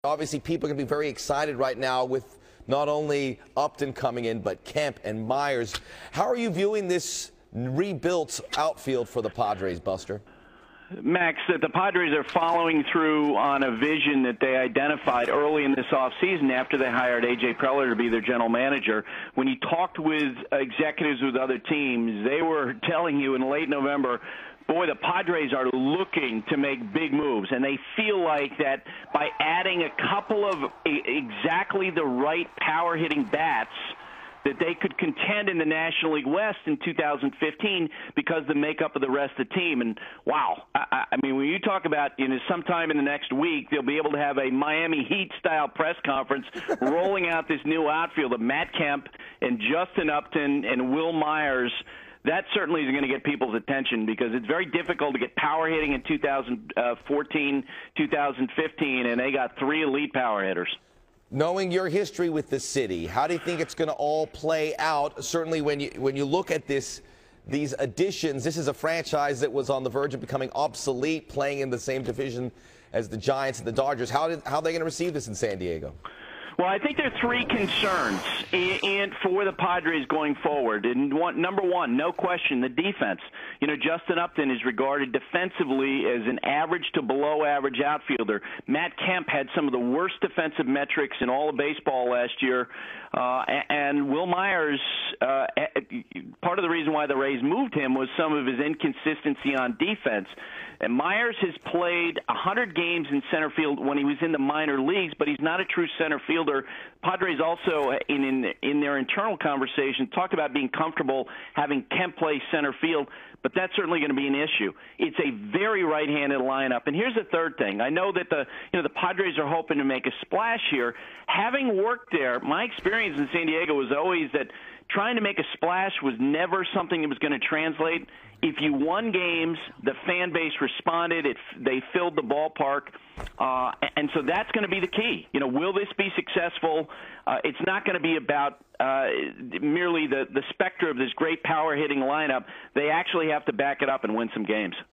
Obviously, people are going to be very excited right now with not only Upton coming in, but Kemp and Myers. How are you viewing this rebuilt outfield for the Padres, Buster? Max, that the Padres are following through on a vision that they identified early in this offseason after they hired A.J. Preller to be their general manager. When you talked with executives with other teams, they were telling you in late November, boy, the Padres are looking to make big moves, and they feel like that by adding a couple of exactly the right power-hitting bats, that they could contend in the National League West in 2015 because of the makeup of the rest of the team. And, wow, I mean, when you talk about, sometime in the next week, they'll be able to have a Miami Heat-style press conference rolling out this new outfield of Matt Kemp and Justin Upton and Wil Myers. That certainly is going to get people's attention because it's very difficult to get power hitting in 2014, 2015, and they got three elite power hitters. Knowing your history with the city, how do you think it's going to all play out? Certainly when you look at these additions, this is a franchise that was on the verge of becoming obsolete, playing in the same division as the Giants and the Dodgers. How are they going to receive this in San Diego? Well, I think there are three concerns for the Padres going forward. And number one, no question, the defense. Justin Upton is regarded defensively as an average to below average outfielder. Matt Kemp had some of the worst defensive metrics in all of baseball last year. And Wil Myers, part of the reason why the Rays moved him was some of his inconsistency on defense. And Myers has played 100 games in center field when he was in the minor leagues, but he's not a true center fielder. Padres also, in their internal conversation, talked about being comfortable having Kemp play center field, but that's certainly going to be an issue. It's a very right-handed lineup. And here's the third thing. I know that the Padres are hoping to make a splash here. Having worked there, my experience in San Diego was always that trying to make a splash was never something that was going to translate. If you won games, the fan base responded. They filled the ballpark. And so that's going to be the key. Will this be successful? It's not going to be about merely the specter of this great power-hitting lineup. They actually have to back it up and win some games.